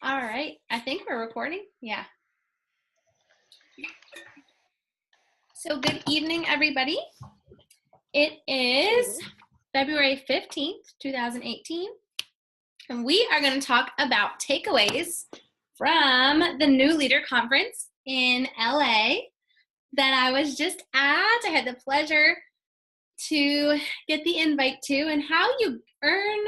All right, I think we're recording. Yeah. So good evening, everybody. It is February 15th, 2018, and we are going to talk about takeaways from the New Leader Conference in LA that I was just at. I had the pleasure to get the invite to, and how you earn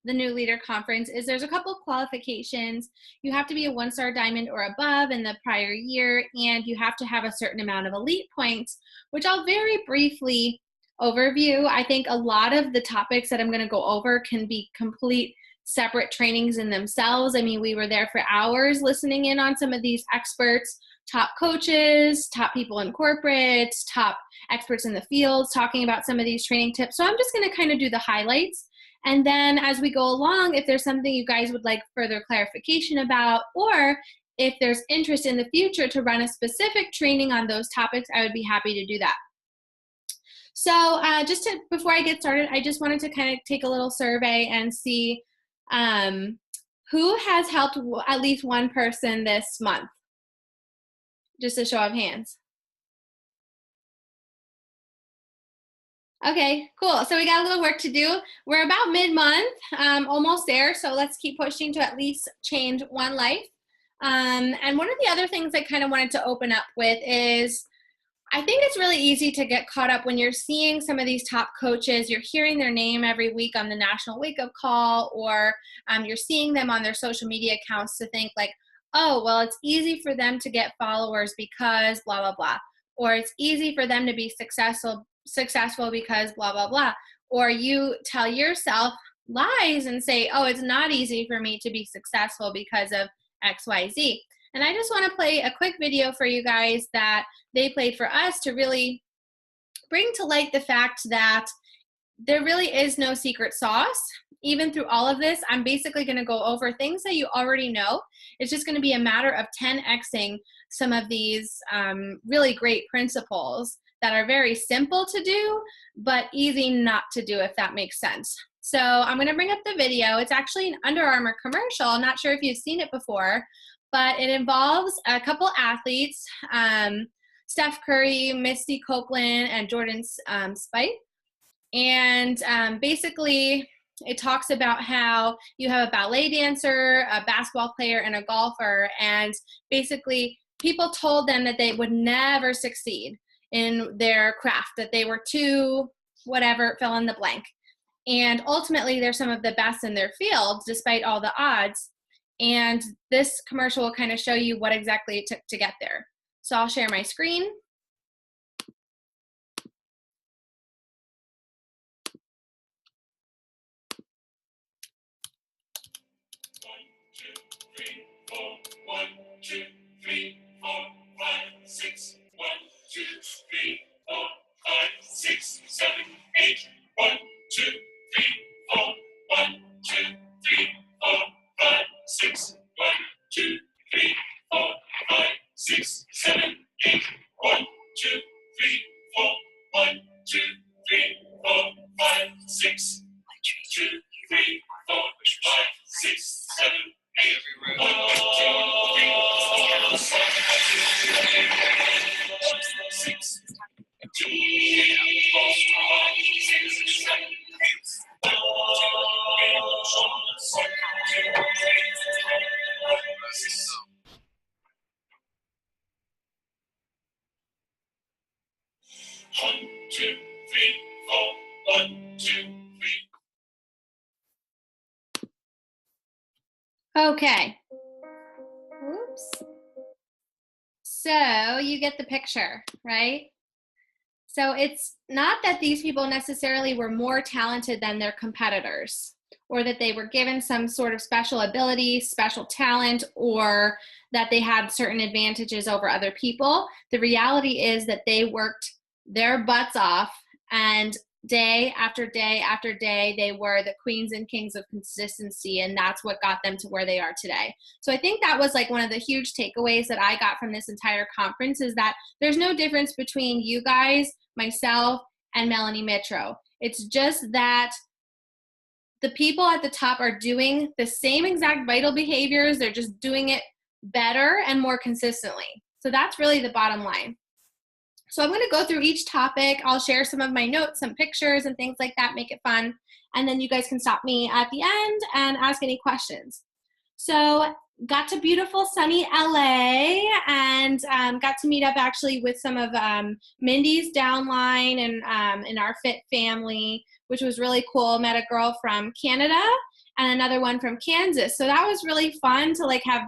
the New Leader Conference is there's a couple qualifications. You have to be a 1-star diamond or above in the prior year, and you have to have a certain amount of elite points, which I'll very briefly overview. I think a lot of the topics that I'm going to go over can be complete separate trainings in themselves. I mean, we were there for hours listening in on some of these experts, top coaches, top people in corporate, top experts in the fields talking about some of these training tips. So I'm just going to kind of do the highlights. And then as we go along, if there's something you guys would like further clarification about, or if there's interest in the future to run a specific training on those topics, I would be happy to do that. So before I get started, I just wanted to kind of take a little survey and see who has helped at least one person this month. Just a show of hands. Okay, cool. So we got a little work to do. We're about mid-month, almost there. So let's keep pushing to at least change one life. And one of the other things I kind of wanted to open up with is, I think it's really easy to get caught up when you're seeing some of these top coaches, you're hearing their name every week on the National Wake Up Call, or you're seeing them on their social media accounts, to think like, oh, well, it's easy for them to get followers because blah, blah, blah. Or it's easy for them to be successful because blah, blah, blah. Or you tell yourself lies and say, oh, it's not easy for me to be successful because of X, Y, Z. And I just want to play a quick video for you guys that they played for us to really bring to light the fact that there really is no secret sauce. Even through all of this, I'm basically going to go over things that you already know. It's just going to be a matter of 10xing some of these really great principles that are very simple to do, but easy not to do, if that makes sense. So I'm going to bring up the video. It's actually an Under Armour commercial. I'm not sure if you've seen it before, but it involves a couple athletes, Steph Curry, Misty Copeland, and Jordan Spieth. And basically, it talks about how you have a ballet dancer, a basketball player, and a golfer. And basically, people told them that they would never succeed in their craft, that they were too whatever, fill in the blank. And ultimately, they're some of the best in their field, despite all the odds. And this commercial will kind of show you what exactly it took to get there. So I'll share my screen. One, two, three, four, five, six. 1, 2, 3, 4, 5, 6, 7, 8. 1, 2, 3, 4. 1, 2, 3, 4, 5, 6. 1, 2, 3, 4, 5, 6, 7, 8. 1, 2, 3, 4. 1, 2, 3, 4, 5, 6. 2, 3, 4, 5, 6, 7, 8. 1, 2, 3, 4, 5, 6, 2, 3, 4, 5, 6, 7, 8. 1, 2, 3, 4. 1, 2, 3. Okay. Oops. So you get the picture, right? So it's not that these people necessarily were more talented than their competitors, or that they were given some sort of special ability, special talent, or that they had certain advantages over other people. The reality is that they worked their butts off, and day after day after day, they were the queens and kings of consistency, and that's what got them to where they are today. So I think that was like one of the huge takeaways that I got from this entire conference, is that there's no difference between you guys, myself, and Melanie Mitro. It's just that the people at the top are doing the same exact vital behaviors. They're just doing it better and more consistently. So that's really the bottom line. So I'm going to go through each topic. I'll share some of my notes, some pictures and things like that, make it fun. And then you guys can stop me at the end and ask any questions. So got to beautiful sunny LA and got to meet up actually with some of Mindy's downline and in our fit family, which was really cool. Met a girl from Canada and another one from Kansas. So that was really fun to like have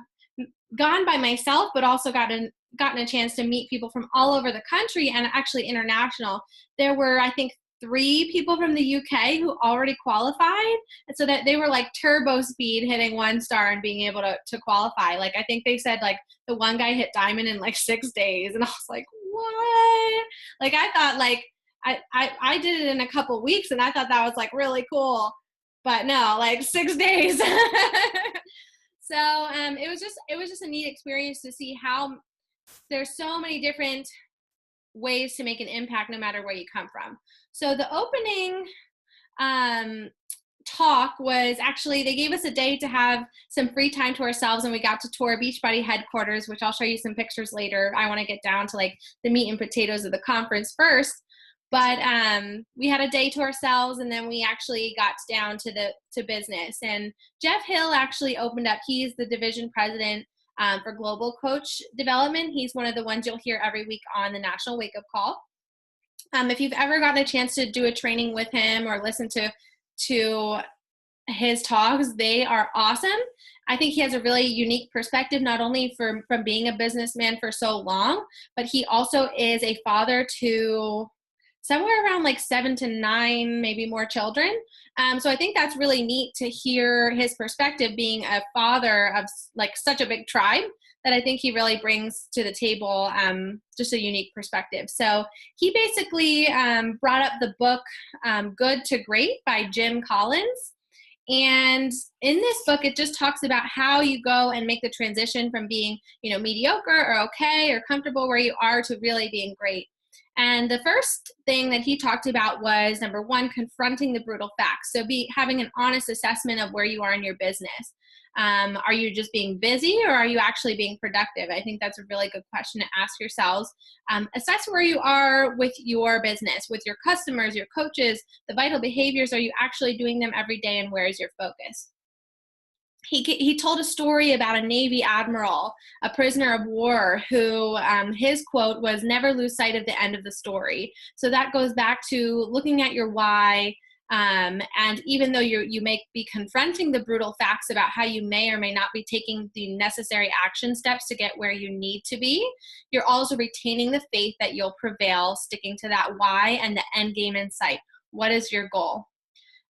gone by myself, but also gotten a chance to meet people from all over the country and actually international. There were, I think, 3 people from the UK who already qualified. And so that they were like turbo speed hitting 1 star and being able to qualify. Like, I think they said like the one guy hit diamond in like 6 days. And I was like, what? Like, I thought like, I did it in a couple weeks and I thought that was like really cool, but no, like 6 days. So it was just a neat experience to see how there's so many different ways to make an impact no matter where you come from. So the opening talk was actually, they gave us a day to have some free time to ourselves, and we got to tour Beachbody headquarters, which I'll show you some pictures later. I want to get down to like the meat and potatoes of the conference first. But we had a day to ourselves, and then we actually got down to business. And Jeff Hill actually opened up. He's the division president for global coach development. He's one of the ones you'll hear every week on the National Wake Up Call. If you've ever gotten a chance to do a training with him or listen to his talks, they are awesome. I think he has a really unique perspective, not only from being a businessman for so long, but he also is a father to somewhere around like 7 to 9, maybe more children. So I think that's really neat to hear his perspective, being a father of like such a big tribe, that I think he really brings to the table just a unique perspective. So he basically brought up the book Good to Great by Jim Collins. And in this book, it just talks about how you go and make the transition from being, mediocre or okay or comfortable where you are to really being great. And the first thing that he talked about was, number 1, confronting the brutal facts. So having an honest assessment of where you are in your business. Are you just being busy, or are you actually being productive? I think that's a really good question to ask yourselves. Assess where you are with your business, with your customers, your coaches, the vital behaviors. Are you actually doing them every day, and where is your focus? He told a story about a Navy admiral, a prisoner of war, who his quote was, "Never lose sight of the end of the story." So that goes back to looking at your why. And even though you may be confronting the brutal facts about how you may or may not be taking the necessary action steps to get where you need to be, you're also retaining the faith that you'll prevail, sticking to that why and the end game in sight. What is your goal?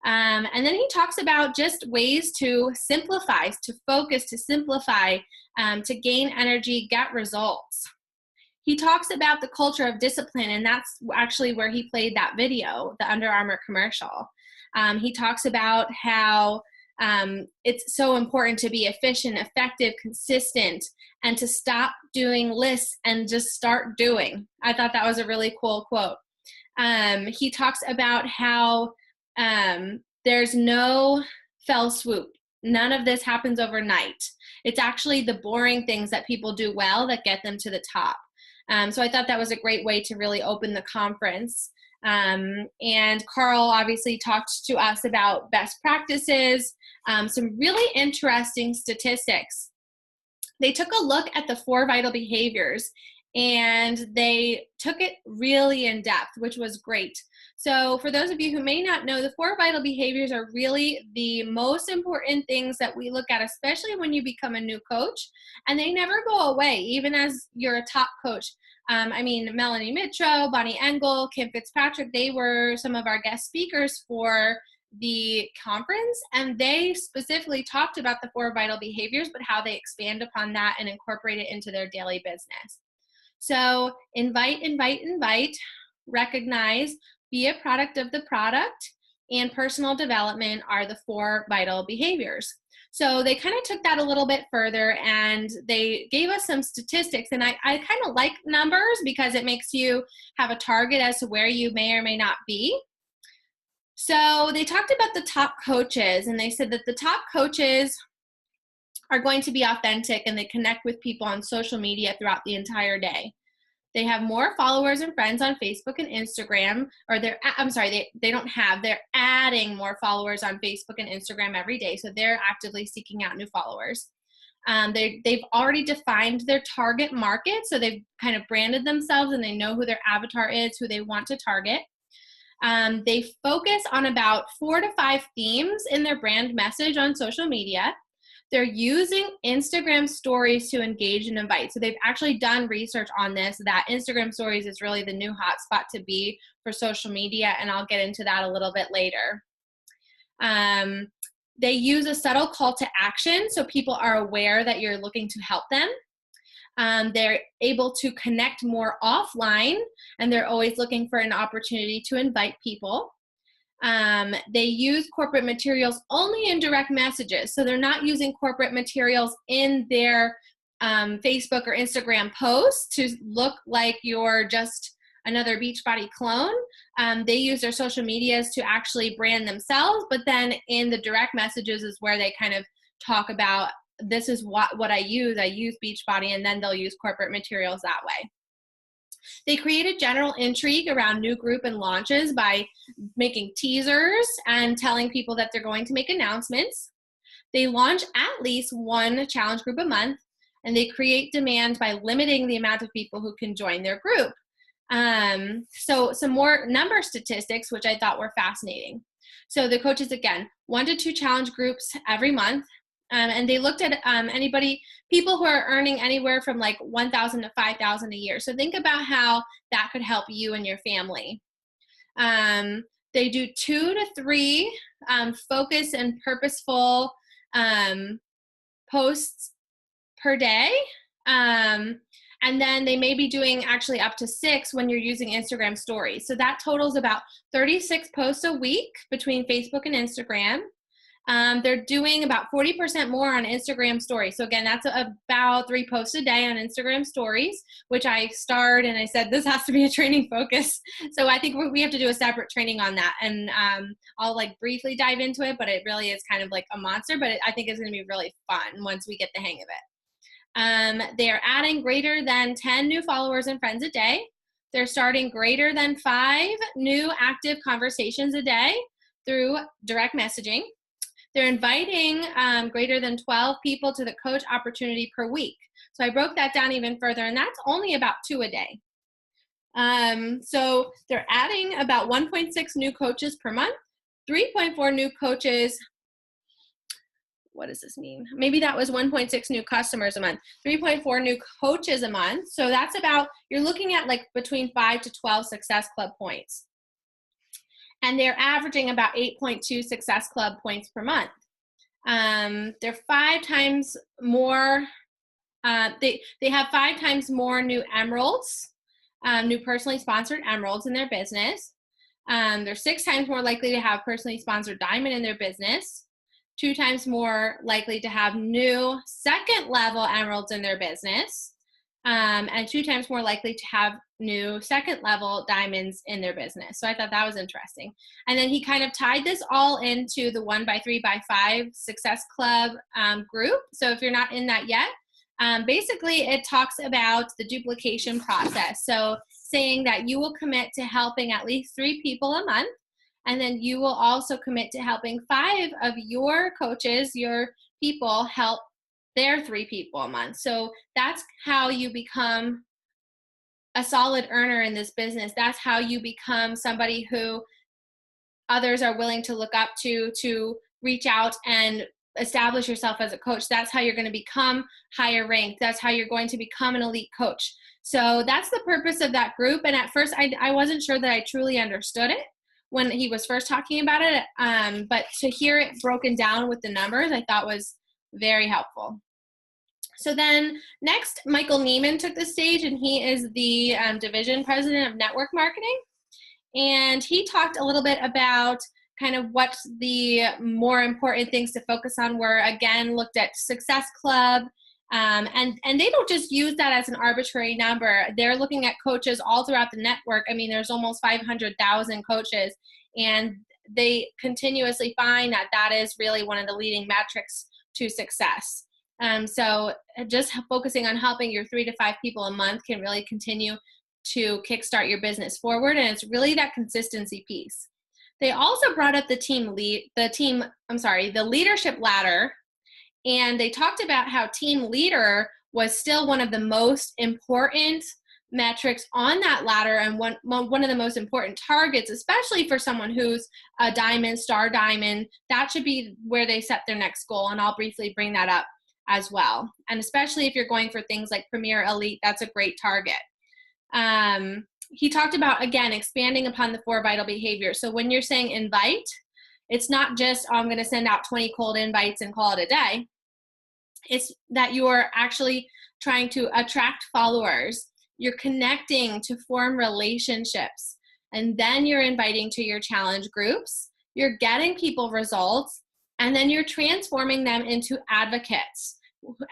And then he talks about just ways to simplify, to focus, to simplify, to gain energy, get results. He talks about the culture of discipline, and that's actually where he played that video, the Under Armour commercial. He talks about how it's so important to be efficient, effective, consistent, and to stop doing lists and just start doing. I thought that was a really cool quote. He talks about how there's no fell swoop. None of this happens overnight. It's actually the boring things that people do well that get them to the top. So I thought that was a great way to really open the conference. And Carl obviously talked to us about best practices, some really interesting statistics. They took a look at the 4 vital behaviors, and they took it really in depth, which was great. So for those of you who may not know, the 4 vital behaviors are really the most important things that we look at, especially when you become a new coach, and they never go away, even as you're a top coach. Melanie Mitro, Bonnie Engel, Kim Fitzpatrick, they were some of our guest speakers for the conference, and they specifically talked about the 4 vital behaviors, but how they expand upon that and incorporate it into their daily business. So invite, recognize, be a product of the product, and personal development are the 4 vital behaviors. So they kind of took that a little bit further, and they gave us some statistics. And I kind of like numbers because it makes you have a target as to where you may or may not be. So they talked about the top coaches, and they said that the top coaches are going to be authentic and they connect with people on social media throughout the entire day. They have more followers and friends on Facebook and Instagram, or they're adding more followers on Facebook and Instagram every day. So they're actively seeking out new followers. They've already defined their target market. So they've kind of branded themselves and they know who their avatar is, who they want to target. They focus on about 4 to 5 themes in their brand message on social media. They're using Instagram stories to engage and invite. So they've actually done research on this, that Instagram stories is really the new hotspot to be for social media, and I'll get into that a little bit later. They use a subtle call to action so people are aware that you're looking to help them. They're able to connect more offline, and they're always looking for an opportunity to invite people. They use corporate materials only in direct messages. So they're not using corporate materials in their Facebook or Instagram posts to look like you're just another Beachbody clone. They use their social medias to actually brand themselves, but then in the direct messages is where they kind of talk about, this is what I use Beachbody, and then they'll use corporate materials that way. They created general intrigue around new group and launches by making teasers and telling people that they're going to make announcements. They launch at least one challenge group a month, and they create demand by limiting the amount of people who can join their group. So some more number statistics, which I thought were fascinating. So the coaches, again, 1 to 2 challenge groups every month. And they looked at people who are earning anywhere from like $1,000 to $5,000 a year. So think about how that could help you and your family. They do 2 to 3 focus and purposeful posts per day. And then they may be doing actually up to 6 when you're using Instagram stories. So that totals about 36 posts a week between Facebook and Instagram. They're doing about 40% more on Instagram stories. So again, that's about 3 posts a day on Instagram stories, which I starred and I said, this has to be a training focus. So I think we have to do a separate training on that. And I'll like briefly dive into it, but it really is kind of like a monster, but I think it's going to be really fun once we get the hang of it. They are adding greater than 10 new followers and friends a day. They're starting greater than 5 new active conversations a day through direct messaging. They're inviting greater than 12 people to the coach opportunity per week. So I broke that down even further, and that's only about 2 a day. So they're adding about 1.6 new coaches per month, 3.4 new coaches. What does this mean? Maybe that was 1.6 new customers a month, 3.4 new coaches a month. So that's about, you're looking at like between 5 to 12 Success Club points. And they're averaging about 8.2 Success Club points per month. They're 5 times more, they have 5 times more new emeralds, new personally sponsored emeralds in their business. They're 6 times more likely to have personally sponsored diamond in their business, 2 times more likely to have new second level emeralds in their business, and 2 times more likely to have new second level diamonds in their business. So I thought that was interesting. And then he kind of tied this all into the 1x3x5 Success Club group. So if you're not in that yet, basically it talks about the duplication process. So saying that you will commit to helping at least 3 people a month, and then you will also commit to helping 5 of your coaches, your people, help their 3 people a month. So that's how you become a solid earner in this business. That's how you become somebody who others are willing to look up to reach out and establish yourself as a coach. That's how you're going to become higher ranked. That's how you're going to become an elite coach. So that's the purpose of that group. And at first I wasn't sure that I truly understood it when he was first talking about it. But to hear it broken down with the numbers, I thought was very helpful. So then next, Michael Neiman took the stage, and he is the division president of network marketing. And he talked a little bit about kind of what the more important things to focus on were. Again, looked at Success Club, and they don't just use that as an arbitrary number. They're looking at coaches all throughout the network. I mean, there's almost 500,000 coaches, and they continuously find that that is really one of the leading metrics to success. So just focusing on helping your 3 to 5 people a month can really continue to kickstart your business forward. And it's really that consistency piece. They also brought up the leadership ladder. And they talked about how team leader was still one of the most important metrics on that ladder, and one of the most important targets, especially for someone who's a diamond, star diamond. That should be where they set their next goal. And I'll briefly bring that up as well. And especially if you're going for things like Premier, Elite, that's a great target. He talked about, again, expanding upon the 4 vital behaviors. So when you're saying invite, it's not just, oh, I'm going to send out 20 cold invites and call it a day. It's that you're actually trying to attract followers. You're connecting to form relationships. And then you're inviting to your challenge groups. You're getting people results. And then you're transforming them into advocates.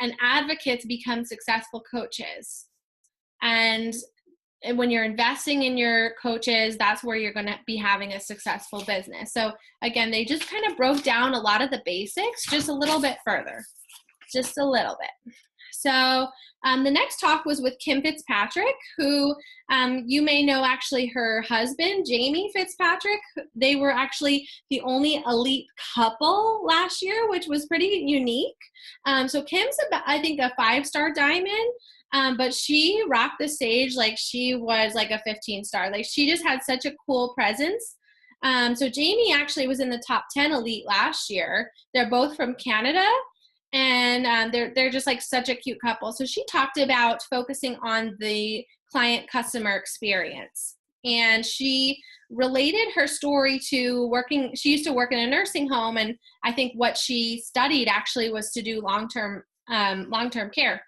And advocates become successful coaches. And when you're investing in your coaches, that's where you're going to be having a successful business. So again, they just kind of broke down a lot of the basics just a little bit further, just a little bit. So the next talk was with Kim Fitzpatrick, who you may know actually her husband, Jamie Fitzpatrick. They were actually the only elite couple last year, which was pretty unique. So Kim's, I think, a 5-star diamond. But she rocked the stage like she was like a 15-star. Like she just had such a cool presence. So Jamie actually was in the top 10 elite last year. They're both from Canada, and they're just like such a cute couple. So she talked about focusing on the client customer experience. And she related her story to working. She used to work in a nursing home, and I think what she studied actually was to do long-term care.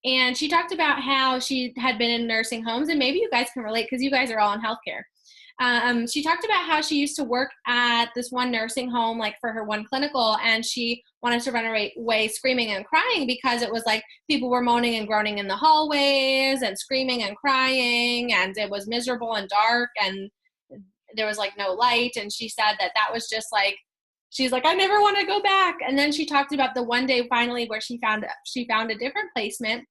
And she talked about how she had been in nursing homes, and maybe you guys can relate because you guys are all in healthcare. She talked about how she used to work at this one nursing home, like for her one clinical, and she wanted to run away screaming and crying because it was like people were moaning and groaning in the hallways and screaming and crying, and it was miserable and dark, and there was like no light. And she said that was just like, she's like, I never want to go back. And then she talked about the one day finally where she found a different placement,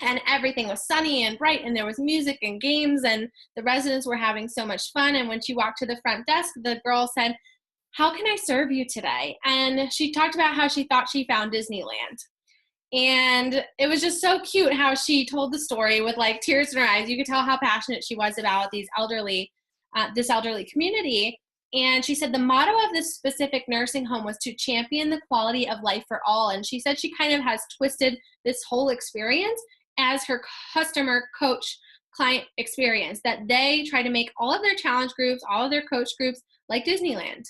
and everything was sunny and bright, and there was music and games, and the residents were having so much fun. And when she walked to the front desk, the girl said, how can I serve you today? And she talked about how she thought she found Disneyland. And it was just so cute how she told the story with like tears in her eyes. You could tell how passionate she was about this elderly community. And she said the motto of this specific nursing home was to champion the quality of life for all. And she said she kind of has twisted this whole experience as her customer coach client experience, that they try to make all of their challenge groups, all of their coach groups like Disneyland.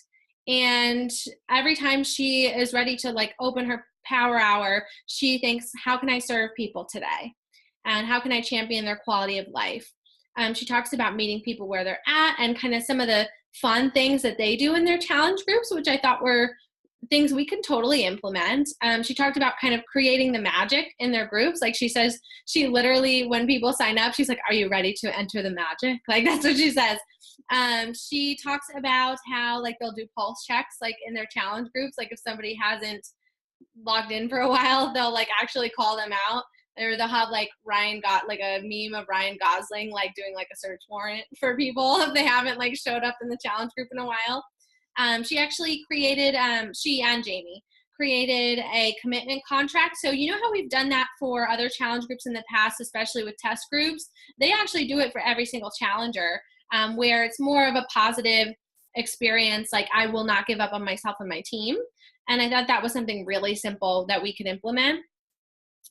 And every time she is ready to like open her power hour, she thinks, how can I serve people today? And how can I champion their quality of life? She talks about meeting people where they're at and kind of some of the fun things that they do in their challenge groups, which I thought were things we can totally implement. She talked about kind of creating the magic in their groups. Like she says, she literally, when people sign up, she's like, are you ready to enter the magic? Like that's what she says. She talks about how like they'll do pulse checks like in their challenge groups. Like if somebody hasn't logged in for a while, they'll like actually call them out. Or they'll have like Ryan got like a meme of Ryan Gosling like doing like a search warrant for people if they haven't like showed up in the challenge group in a while. She actually created, she and Jamie created a commitment contract. So you know how we've done that for other challenge groups in the past, especially with test groups? They actually do it for every single challenger, where it's more of a positive experience, like I will not give up on myself and my team. And I thought that was something really simple that we could implement.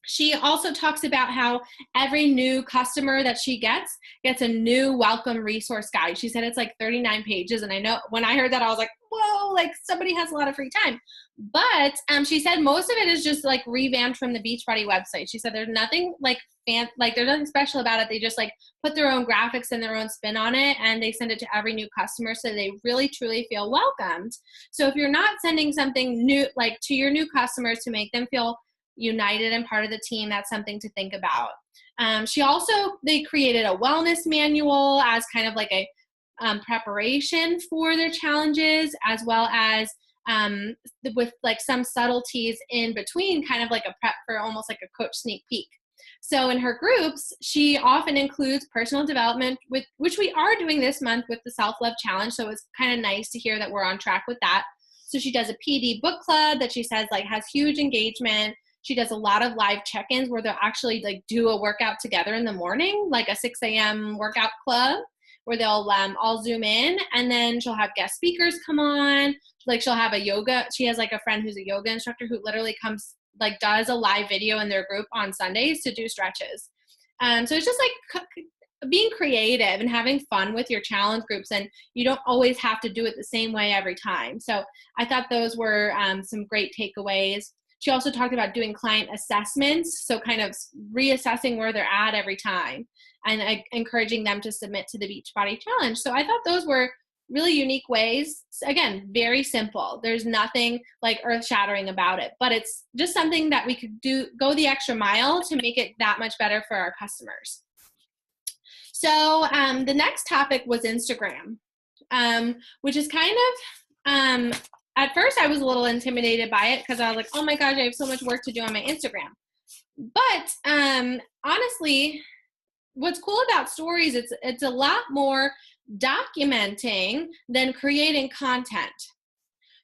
She also talks about how every new customer that she gets a new welcome resource guide. She said it's like 39 pages. And I know when I heard that, I was like, whoa, like somebody has a lot of free time. But she said most of it is just like revamped from the Beachbody website. She said there's nothing like there's nothing special about it. They just like put their own graphics and their own spin on it, and they send it to every new customer so they really truly feel welcomed. So if you're not sending something new like to your new customers to make them feel united and part of the team, that's something to think about. They created a wellness manual as kind of like preparation for their challenges, as well as with like some subtleties in between, kind of like a prep for almost like a coach sneak peek. So in her groups, she often includes personal development, with which we are doing this month with the Self-Love Challenge. So it's kind of nice to hear that we're on track with that. So she does a PD book club that she says like has huge engagement. She does a lot of live check-ins where they'll actually like do a workout together in the morning, like a 6 a.m. workout club where they'll all Zoom in, and then she'll have guest speakers come on. Like she'll have a yoga. She has like a friend who's a yoga instructor who literally comes, like does a live video in their group on Sundays to do stretches. So it's just like being creative and having fun with your challenge groups, and you don't always have to do it the same way every time. So I thought those were some great takeaways. She also talked about doing client assessments, so kind of reassessing where they're at every time, and encouraging them to submit to the Beachbody Challenge. So I thought those were really unique ways. Again, very simple. There's nothing like earth-shattering about it, but it's just something that we could do, go the extra mile to make it that much better for our customers. So the next topic was Instagram, which is kind of, at first I was a little intimidated by it because I was like, oh my gosh, I have so much work to do on my Instagram. But honestly, what's cool about stories, it's a lot more documenting than creating content.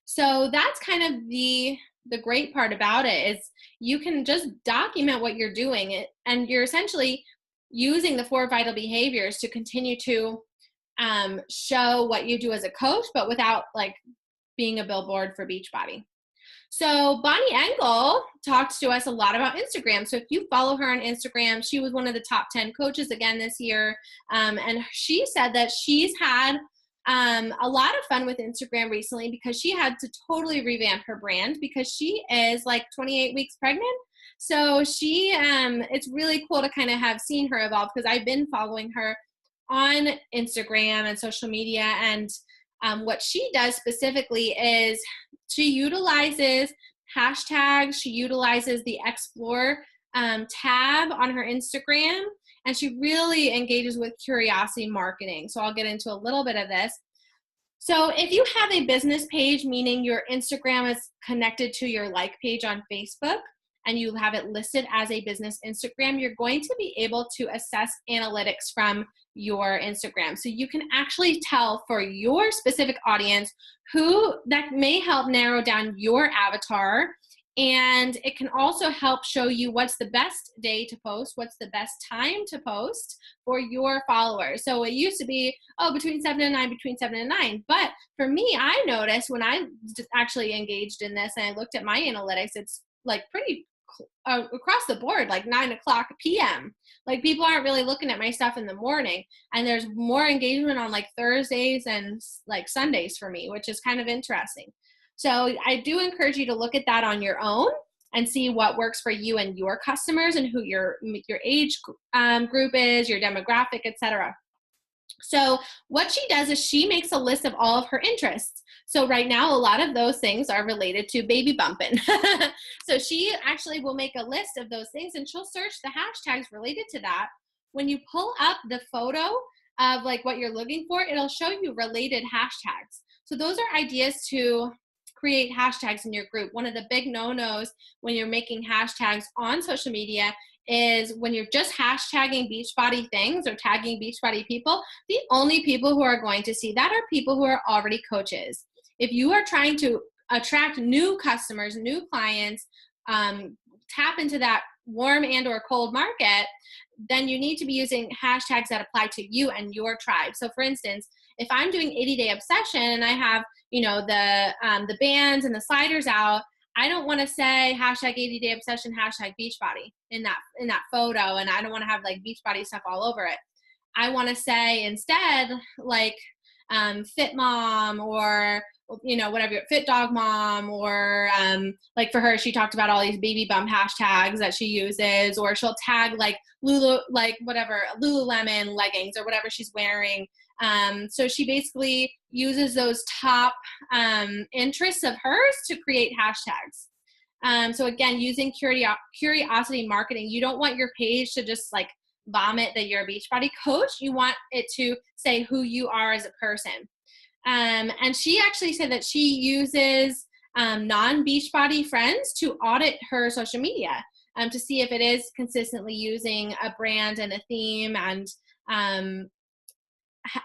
So that's kind of the great part about it, is you can just document what you're doing, and you're essentially using the 4 vital behaviors to continue to show what you do as a coach, but without like being a billboard for Beachbody. So Bonnie Engel talked to us a lot about Instagram. So if you follow her on Instagram, she was one of the top 10 coaches again this year. And she said that she's had a lot of fun with Instagram recently because she had to totally revamp her brand because she is like 28 weeks pregnant. So she, it's really cool to kind of have seen her evolve, because I've been following her on Instagram and social media. And what she does specifically is she utilizes hashtags. She utilizes the Explore tab on her Instagram, and she really engages with curiosity marketing. So I'll get into a little bit of this. So if you have a business page, meaning your Instagram is connected to your like page on Facebook, and you have it listed as a business Instagram, you're going to be able to assess analytics from your Instagram. So you can actually tell for your specific audience who that may help narrow down your avatar. And it can also help show you what's the best day to post, what's the best time to post for your followers. So it used to be, between 7 and 9, between 7 and 9. But for me, I noticed when I actually engaged in this and I looked at my analytics, it's like pretty across the board, like 9 o'clock p.m. Like people aren't really looking at my stuff in the morning, and there's more engagement on like Thursdays and like Sundays for me, which is kind of interesting. So I do encourage you to look at that on your own and see what works for you and your customers, and who your age group is, your demographic, etc. So what she does is she makes a list of all of her interests. So right now, a lot of those things are related to baby bumping. So she actually will make a list of those things, and she'll search the hashtags related to that. When you pull up the photo of like what you're looking for, it'll show you related hashtags. So those are ideas to create hashtags in your group. One of the big no-nos when you're making hashtags on social media is when you're just hashtagging Beachbody things or tagging Beachbody people, the only people who are going to see that are people who are already coaches. If you are trying to attract new customers, new clients, tap into that warm and or cold market, then you need to be using hashtags that apply to you and your tribe. So for instance, if I'm doing 80-day obsession and I have, the bands and the sliders out, I don't want to say hashtag 80-day obsession, hashtag Beachbody in that photo, and I don't want to have like Beachbody stuff all over it. I want to say instead like Fit Mom, or whatever, Fit Dog Mom, or like for her, she talked about all these baby bump hashtags that she uses, or she'll tag like Lululemon leggings or whatever she's wearing. So she basically uses those top interests of hers to create hashtags. So again, using curiosity marketing, you don't want your page to just like vomit that you're a Beachbody coach. You want it to say who you are as a person. And she actually said that she uses non-Beachbody friends to audit her social media to see if it is consistently using a brand and a theme and,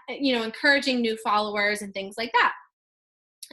encouraging new followers and things like that.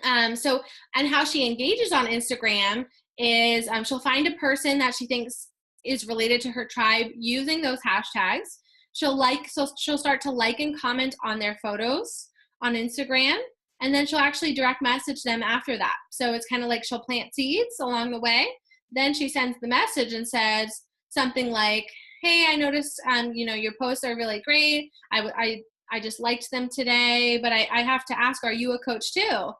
And how she engages on Instagram is she'll find a person that she thinks is related to her tribe using those hashtags. She'll start to like and comment on their photos on Instagram, and then she'll actually direct message them after that. So it's kind of like she'll plant seeds along the way. Then she sends the message and says something like, hey, I noticed, your posts are really great. I just liked them today, but I have to ask, are you a coach too?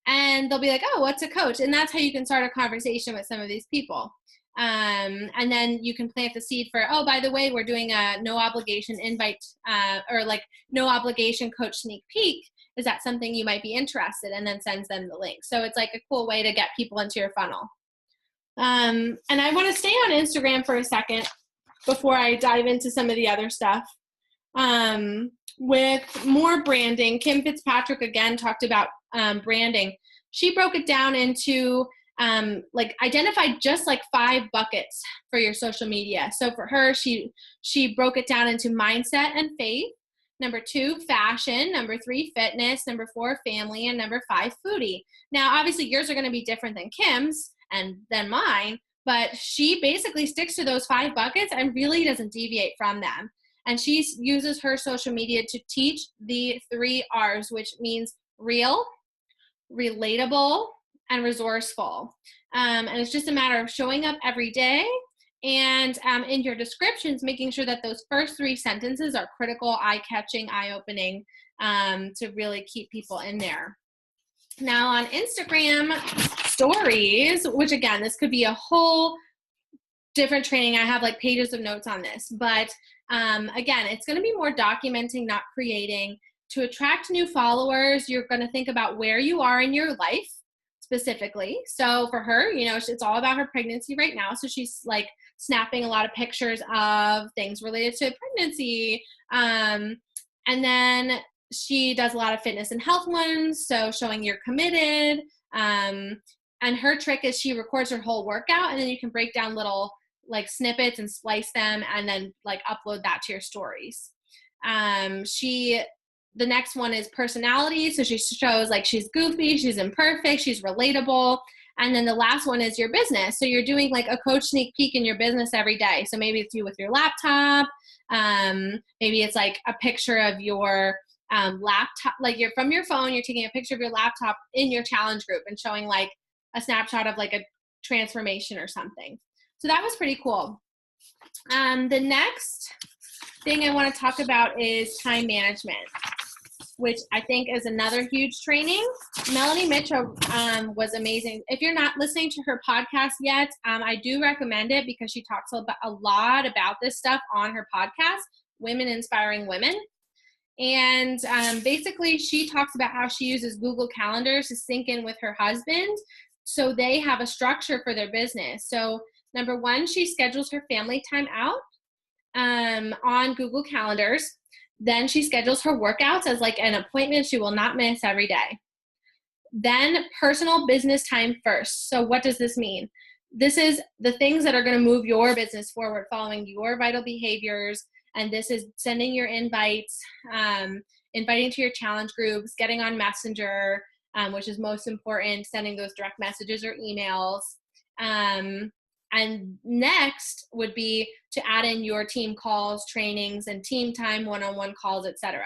And they'll be like, oh, what's a coach? And that's how you can start a conversation with some of these people. And then you can plant the seed for, oh, by the way, we're doing a no obligation invite or like no obligation coach sneak peek. Is that something you might be interested in? And then sends them the link. So it's like a cool way to get people into your funnel. And I want to stay on Instagram for a second before I dive into some of the other stuff. With more branding, Kim Fitzpatrick again talked about branding. She broke it down into identified just like 5 buckets for your social media. So for her, she broke it down into mindset and faith. Number 2, fashion. Number 3, fitness. Number 4, family. And number 5, foodie. Now, obviously, yours are going to be different than Kim's and than mine, but she basically sticks to those 5 buckets and really doesn't deviate from them. And she uses her social media to teach the 3 R's, which means real, relatable, and resourceful. And it's just a matter of showing up every day and in your descriptions, making sure that those first 3 sentences are critical, eye-catching, eye-opening to really keep people in there. Now on Instagram stories, which again, this could be a whole different training. I have like pages of notes on this, but again, it's going to be more documenting, not creating. To attract new followers, you're going to think about where you are in your life specifically. So for her, it's all about her pregnancy right now. So she's like snapping a lot of pictures of things related to pregnancy. And then she does a lot of fitness and health ones. So showing you're committed. And her trick is she records her whole workout, and then you can break down little like snippets and splice them and then like upload that to your stories. The next one is personality. So she shows like she's goofy, she's imperfect, she's relatable. And then the last one is your business. So you're doing like a coach sneak peek in your business every day. So maybe it's you with your laptop. Maybe it's like a picture of your laptop, like you're from your phone, you're taking a picture of your laptop in your challenge group and showing like a snapshot of like a transformation or something. So that was pretty cool. The next thing I want to talk about is time management, which I think is another huge training. Melanie Mitchell was amazing. If you're not listening to her podcast yet, I do recommend it because she talks a lot about this stuff on her podcast, Women Inspiring Women. And basically she talks about how she uses Google Calendars to sync in with her husband so they have a structure for their business. So number 1, she schedules her family time out on Google Calendars. Then she schedules her workouts as like an appointment she will not miss every day. Then personal business time first. So what does this mean? This is the things that are going to move your business forward, following your vital behaviors. And this is sending your invites, inviting to your challenge groups, getting on Messenger, which is most important, sending those direct messages or emails. And next would be to add in your team calls, trainings, and team time, one-on-one calls, etc.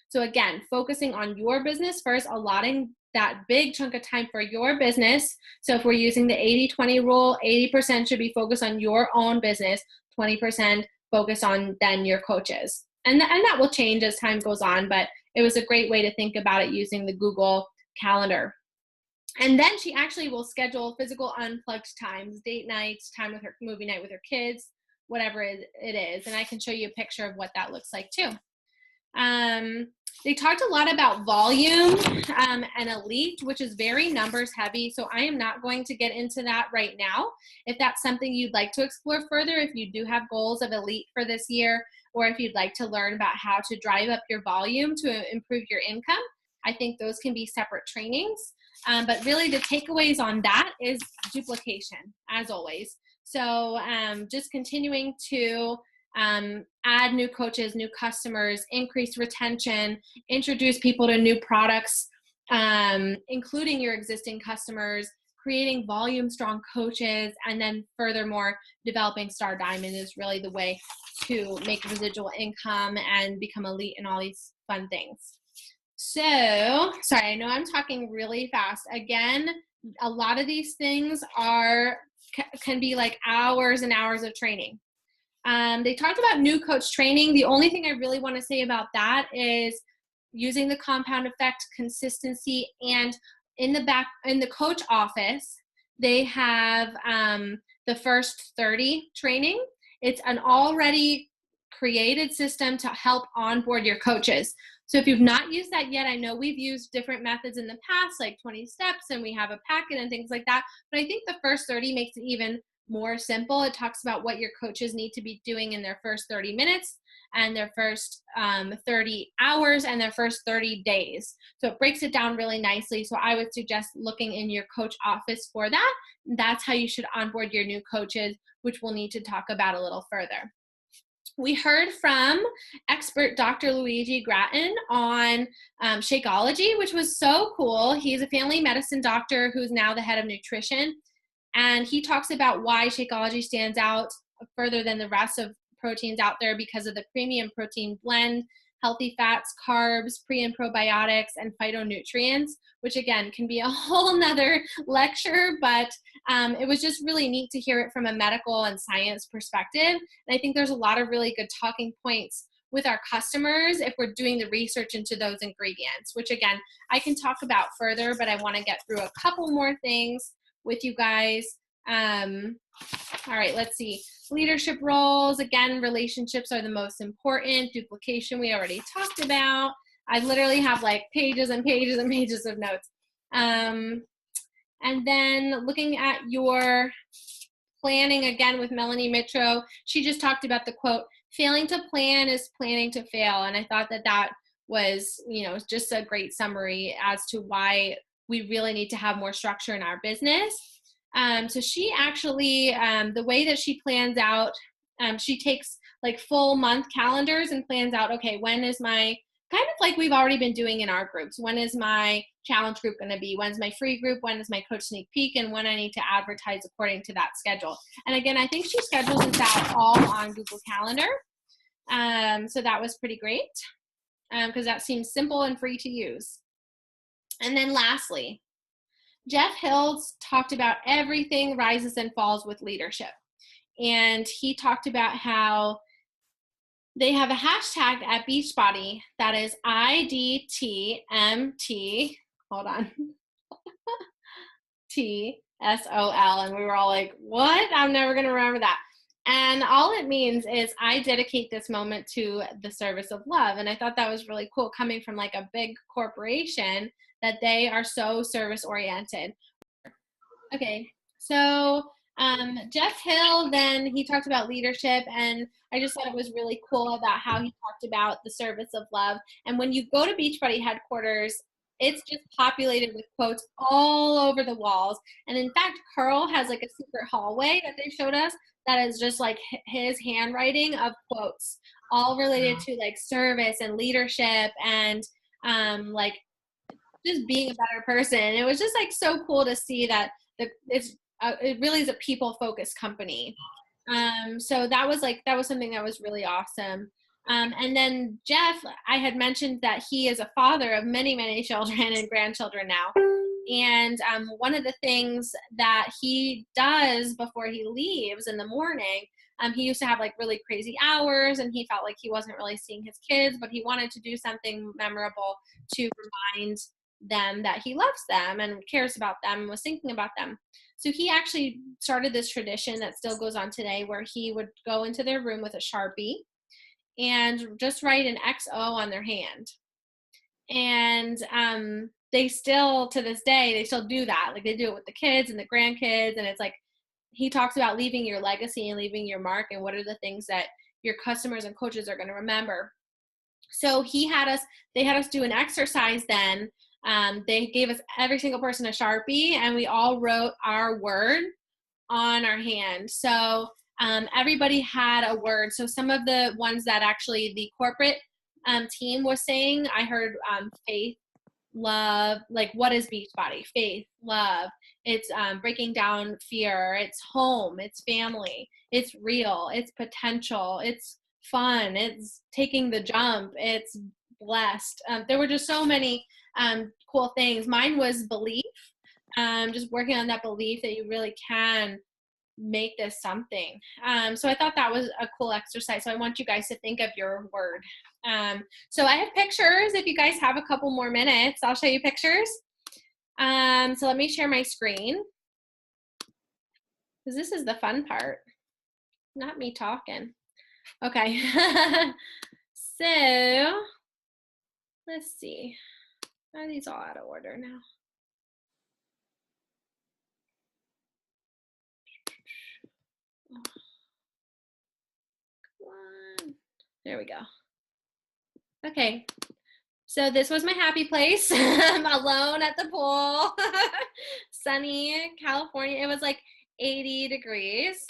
So again, focusing on your business first, allotting that big chunk of time for your business. So if we're using the 80-20 rule, 80% should be focused on your own business, 20% focus on then your coaches. And that will change as time goes on, but it was a great way to think about it using the Google Calendar. And then she actually will schedule physical unplugged times, date nights, time with her, movie night with her kids, whatever it is. And I can show you a picture of what that looks like too. They talked a lot about volume and elite, which is very numbers heavy. So I am not going to get into that right now. If that's something you'd like to explore further, if you do have goals of elite for this year, or if you'd like to learn about how to drive up your volume to improve your income, I think those can be separate trainings. But really the takeaways on that is duplication, as always. So just continuing to add new coaches, new customers, increase retention, introduce people to new products, including your existing customers, creating volume strong coaches, and then furthermore, developing Star Diamond is really the way to make residual income and become elite and all these fun things. So, sorry, I know I'm talking really fast. Again, a lot of these things can be like hours and hours of training. They talked about new coach training. The only thing I really want to say about that is using the compound effect, consistency, and in the coach office, they have the first 30 training. It's an already created system to help onboard your coaches. So if you've not used that yet, I know we've used different methods in the past, like 20 steps, and we have a packet and things like that. But I think the first 30 makes it even more simple. It talks about what your coaches need to be doing in their first 30 minutes and their first 30 hours and their first 30 days. So it breaks it down really nicely. So I would suggest looking in your coach office for that. That's how you should onboard your new coaches, which we'll need to talk about a little further. We heard from expert Dr. Luigi Gratton on Shakeology, which was so cool. He's a family medicine doctor who's now the head of nutrition. And he talks about why Shakeology stands out further than the rest of proteins out there because of the premium protein blend, healthy fats, carbs, pre and probiotics, and phytonutrients, which again can be a whole nother lecture, but it was just really neat to hear it from a medical and science perspective. And I think there's a lot of really good talking points with our customers if we're doing the research into those ingredients, which again, I can talk about further, but I want to get through a couple more things with you guys. All right, let's see. Leadership roles, again, relationships are the most important. Duplication, we already talked about. I literally have like pages and pages and pages of notes. And then looking at your planning again with Melanie Mitro, she just talked about the quote, failing to plan is planning to fail. And I thought that that was, just a great summary as to why we really need to have more structure in our business. So she actually, the way that she plans out, she takes like full month calendars and plans out, okay, when is my, kind of like we've already been doing in our groups, when is my challenge group going to be, when's my free group, when is my coach sneak peek, and when I need to advertise according to that schedule. And again, I think she schedules this out all on Google Calendar. So that was pretty great because that seems simple and free to use. And then lastly, Jeff Hills talked about everything rises and falls with leadership. And he talked about how they have a hashtag at Beachbody that is IDTMT, hold on, TSOL. And we were all like, what? I'm never going to remember that. And all it means is I dedicate this moment to the service of love. And I thought that was really cool coming from like a big corporation that they are so service oriented. Okay, so Jeff Hill, then he talked about leadership, and I just thought it was really cool about how he talked about the service of love. And when you go to Beachbody headquarters, it's just populated with quotes all over the walls. And in fact, Carl has like a secret hallway that they showed us that is just like his handwriting of quotes, all related to like service and leadership and like just being a better person. It was just like so cool to see that it really is a people-focused company. So that was something that was really awesome. And then Jeff, I had mentioned that he is a father of many, many children and grandchildren now. And one of the things that he does before he leaves in the morning, he used to have like really crazy hours and he felt like he wasn't really seeing his kids, but he wanted to do something memorable to remind them that he loves them and cares about them and was thinking about them. So he actually started this tradition that still goes on today where he would go into their room with a Sharpie and just write an XO on their hand. And they still, to this day, they still do that. Like they do it with the kids and the grandkids. And it's like, he talks about leaving your legacy and leaving your mark, and what are the things that your customers and coaches are going to remember. So they had us do an exercise then. They gave us, every single person, a Sharpie, and we all wrote our word on our hand. So everybody had a word. So some of the ones that actually the corporate team was saying, I heard faith, love, like what is Beachbody? Faith, love. It's breaking down fear. It's home. It's family. It's real. It's potential. It's fun. It's taking the jump. It's blessed. There were just so many cool things. Mine was belief. Just working on that belief that you really can make this something. So I thought that was a cool exercise. So I want you guys to think of your word. So I have pictures. If you guys have a couple more minutes, I'll show you pictures. So let me share my screen, because this is the fun part, not me talking. Okay. So let's see. Are these all out of order now? Come on. There we go. Okay. So this was my happy place. I'm alone at the pool. Sunny California. It was like 80 degrees.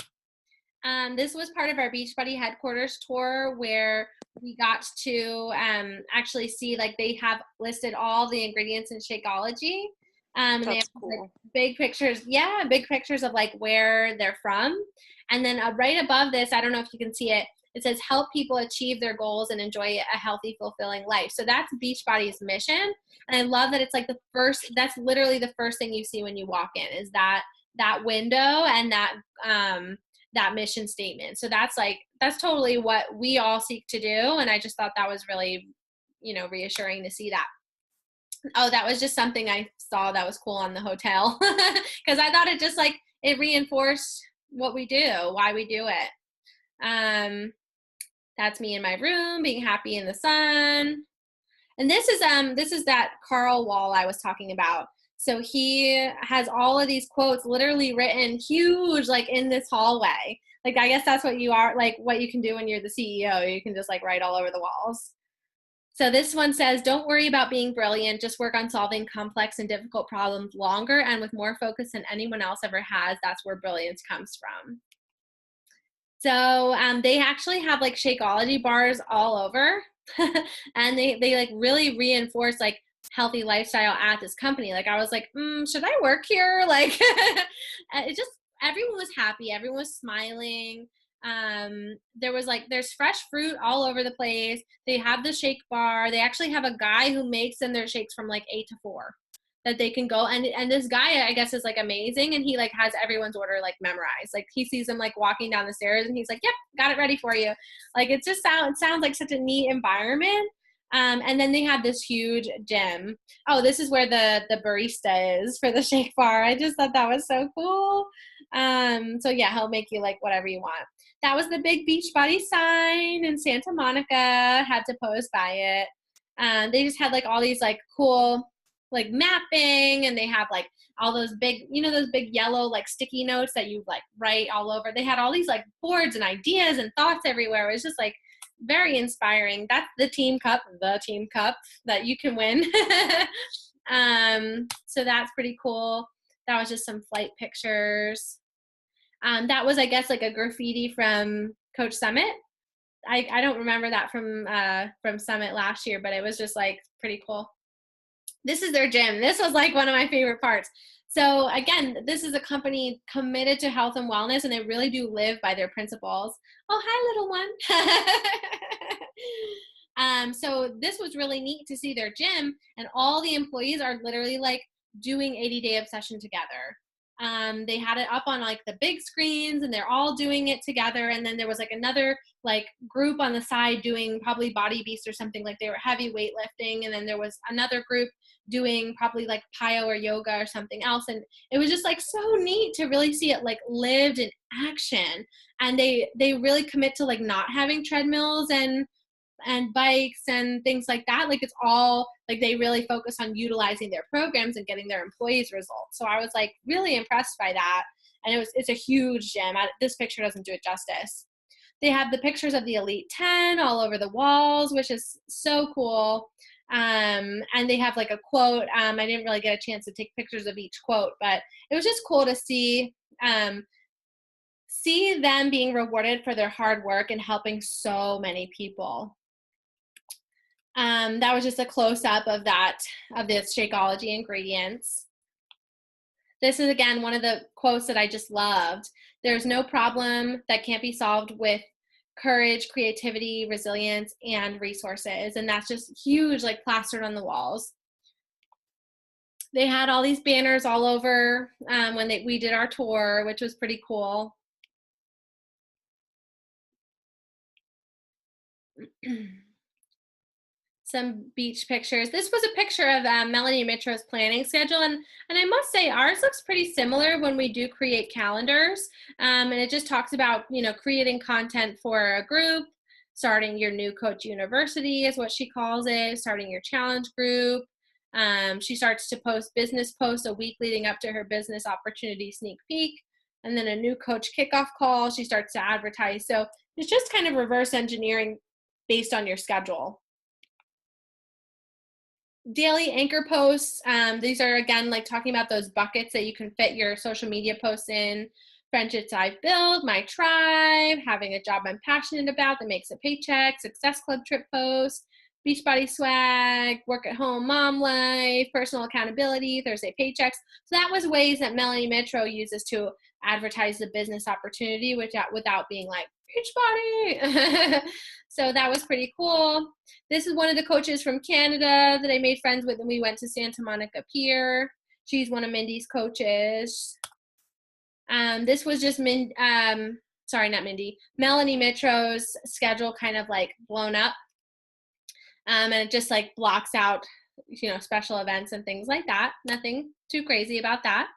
This was part of our Beachbody headquarters tour, where we got to actually see, like, they have listed all the ingredients in Shakeology. And they have cool. like big pictures. Yeah, big pictures of like where they're from. And then right above this, I don't know if you can see it, it says help people achieve their goals and enjoy a healthy, fulfilling life. So that's Beachbody's mission. And I love that it's like that's literally the first thing you see when you walk in, is that window and that mission statement. So that's totally what we all seek to do. And I just thought that was really, reassuring to see that. Oh, that was just something I saw that was cool on the hotel, because I thought it reinforced what we do, why we do it. That's me in my room being happy in the sun. And this is that Carl Wall I was talking about. So he has all of these quotes literally written huge, like in this hallway. Like, I guess that's what you are, like what you can do when you're the CEO. You can just like write all over the walls. So this one says, don't worry about being brilliant. Just work on solving complex and difficult problems longer and with more focus than anyone else ever has. That's where brilliance comes from. So they actually have like Shakeology bars all over. And they like really reinforce like healthy lifestyle at this company. Like I was like, should I work here? Like everyone was happy. Everyone was smiling. There's fresh fruit all over the place. They have the shake bar. They actually have a guy who makes them their shakes from like 8 to 4 that they can go. And this guy, I guess, is like amazing. And he like has everyone's order like memorized. Like he sees them like walking down the stairs and he's like, yep, got it ready for you. Like it sounds like such a neat environment. And then they have this huge gym. Oh, this is where the barista is for the shake bar. I just thought that was so cool. So yeah, he'll make you like whatever you want. That was the big Beachbody sign in Santa Monica. Had to pose by it. They just had like all these like cool like mapping, and they have like all those big, those big yellow like sticky notes that you like write all over. They had all these like boards and ideas and thoughts everywhere. It was just like very inspiring. That's the team cup that you can win. So that's pretty cool. That was just some flight pictures. That was, I guess, like a graffiti from Coach Summit. I don't remember that from Summit last year, but it was just like pretty cool. This is their gym. This was like one of my favorite parts. So again, this is a company committed to health and wellness, and they really do live by their principles. Oh, hi, little one. So this was really neat to see their gym, and all the employees are literally like doing 80-day obsession together. They had it up on like the big screens, and they're all doing it together. And then there was like another like group on the side doing probably Body Beast or something, like they were heavy weightlifting. And then there was another group doing probably like Pyo or yoga or something else. And it was just like so neat to really see it like lived in action. And they really commit to like not having treadmills and and bikes and things like that. Like it's all like they really focus on utilizing their programs and getting their employees results. So I was like really impressed by that. And it's a huge gym. This picture doesn't do it justice. They have the pictures of the Elite 10 all over the walls, which is so cool. And they have like a quote. I didn't really get a chance to take pictures of each quote, but it was just cool to see them being rewarded for their hard work and helping so many people. That was just a close-up of the Shakeology ingredients. This is, again, one of the quotes that I just loved. There's no problem that can't be solved with courage, creativity, resilience, and resources. And that's just huge, like plastered on the walls. They had all these banners all over when we did our tour, which was pretty cool. Some beach pictures. This was a picture of Melanie Mitro's planning schedule, and I must say ours looks pretty similar when we do create calendars, and it just talks about, you know, creating content for a group, starting your new coach university is what she calls it, starting your challenge group. She starts to post business posts a week leading up to her business opportunity sneak peek, and then a new coach kickoff call. She starts to advertise. So it's just kind of reverse engineering based on your schedule. Daily anchor posts. These are, again, like talking about those buckets that you can fit your social media posts in. Friendships I've built, my tribe, having a job I'm passionate about that makes a paycheck, success club trip post, Beachbody swag, work at home mom life, personal accountability, Thursday paychecks. So that was ways that Melanie Mitro uses to advertise the business opportunity without being like, Beachbody. So that was pretty cool. This is one of the coaches from Canada that I made friends with, and we went to Santa Monica Pier. She's one of Mindy's coaches. This was just Melanie Mitro's schedule kind of like blown up. And it just like blocks out, you know, special events and things like that. Nothing too crazy about that.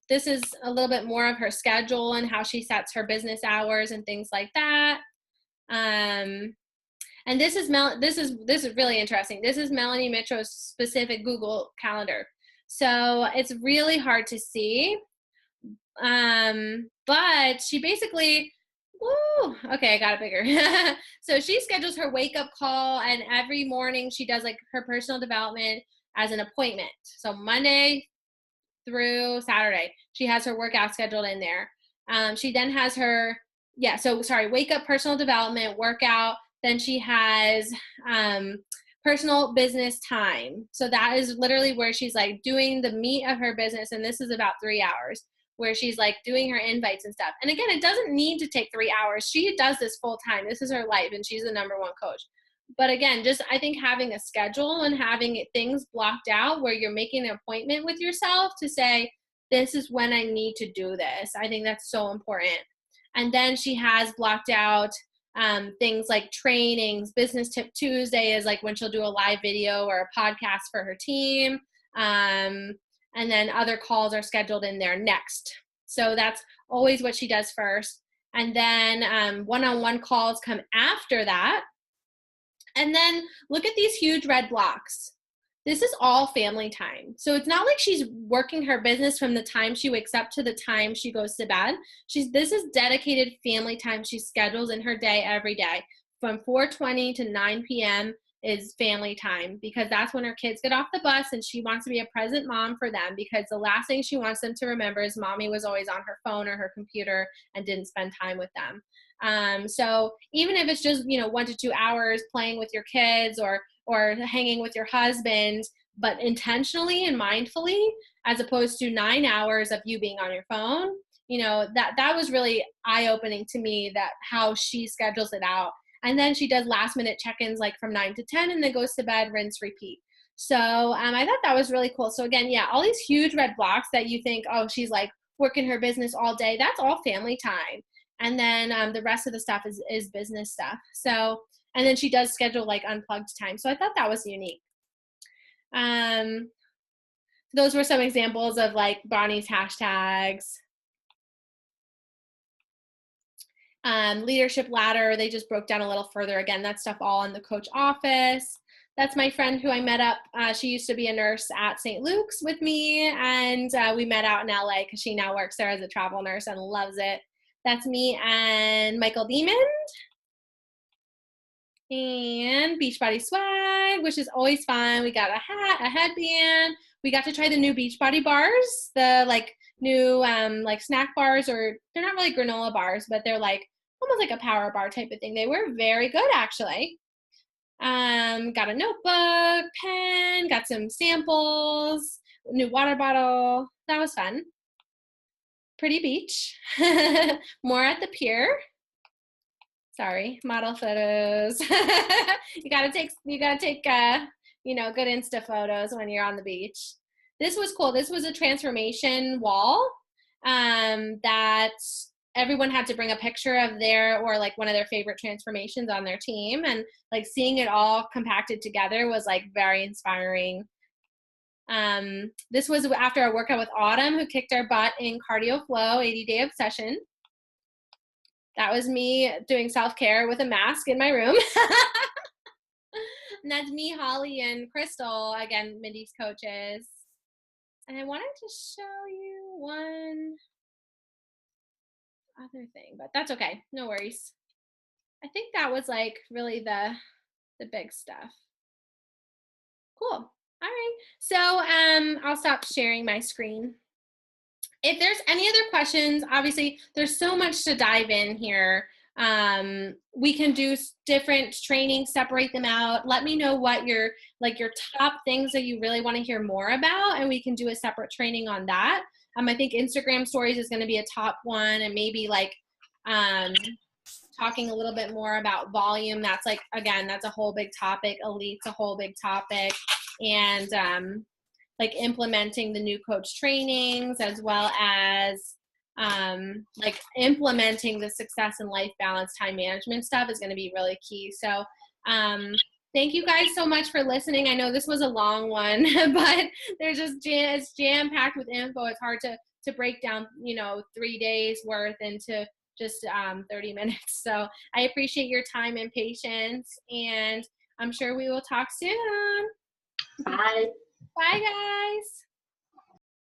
This is a little bit more of her schedule and how she sets her business hours and things like that. And this is really interesting. This is Melanie Mitro's specific Google Calendar. So it's really hard to see. But she basically, okay, I got it bigger. So she schedules her wake up call, and every morning she does like her personal development as an appointment. So Monday through Saturday, she has her workout scheduled in there. She then has her, wake up, personal development, workout. Then she has personal business time. So that is literally where she's like doing the meat of her business. And this is about 3 hours, where she's like doing her invites and stuff. And again, it doesn't need to take 3 hours. She does this full time. This is her life, and she's the #1 coach. But again, just I think having a schedule and having things blocked out where you're making an appointment with yourself to say, this is when I need to do this. I think that's so important. And then she has blocked out things like trainings. Business Tip Tuesday is like when she'll do a live video or a podcast for her team. And then other calls are scheduled in there next. So that's always what she does first. And then one-on-one calls come after that. And then look at these huge red blocks. This is all family time. So it's not like she's working her business from the time she wakes up to the time she goes to bed. This is dedicated family time she schedules in her day every day. From 4:20 to 9 p.m. is family time, because that's when her kids get off the bus, and she wants to be a present mom for them, because the last thing she wants them to remember is mommy was always on her phone or her computer and didn't spend time with them. So even if it's just, 1 to 2 hours playing with your kids or hanging with your husband, but intentionally and mindfully, as opposed to 9 hours of you being on your phone, that was really eye-opening to me, that how she schedules it out. And then she does last minute check-ins like from 9 to 10 and then goes to bed, rinse, repeat. So I thought that was really cool. So again, all these huge red blocks that you think, oh, she's like working her business all day, that's all family time. And then the rest of the stuff is business stuff. So, and then she does schedule like unplugged time. So I thought that was unique. Those were some examples of like Bonnie's hashtags. Leadership ladder, they just broke down a little further. Again, that stuff all in the coach office. That's my friend who I met up. She used to be a nurse at St. Luke's with me, and we met out in LA because she now works there as a travel nurse and loves it. That's me and Michael Demon. And Beachbody swag, which is always fun. We got a hat, a headband. We got to try the new Beachbody bars, the like new like snack bars, or they're not really granola bars, but they're like almost like a power bar type of thing. They were very good actually. Got a notebook, pen, got some samples, new water bottle. That was fun. Pretty beach. More at the pier. Sorry, model photos. you gotta take you know, good Insta photos when you're on the beach. This was cool. This was a transformation wall that everyone had to bring a picture of their, or like one of their favorite transformations on their team, and like seeing it all compacted together was like very inspiring. This was after a workout with Autumn, who kicked our butt in Cardio Flow 80-day obsession. That was me doing self-care with a mask in my room. And that's me, Holly, and Crystal, again, Mindy's coaches. And I wanted to show you one other thing, but that's okay. No worries. I think that was like really the big stuff. Cool. All right. So I'll stop sharing my screen. If there's any other questions, obviously there's so much to dive in here. We can do different trainings, separate them out. Let me know what your top things that you really want to hear more about, and we can do a separate training on that. I think Instagram stories is going to be a top one, and maybe like talking a little bit more about volume. That's like, again, that's a whole big topic. Elite's a whole big topic. And like implementing the new coach trainings, as well as like implementing the success and life balance time management stuff is going to be really key. So thank you guys so much for listening. I know this was a long one, but there's just it's jam packed with info. It's hard to break down, you know, 3 days worth into just 30 minutes. So I appreciate your time and patience, and I'm sure we will talk soon. Bye. Bye, guys.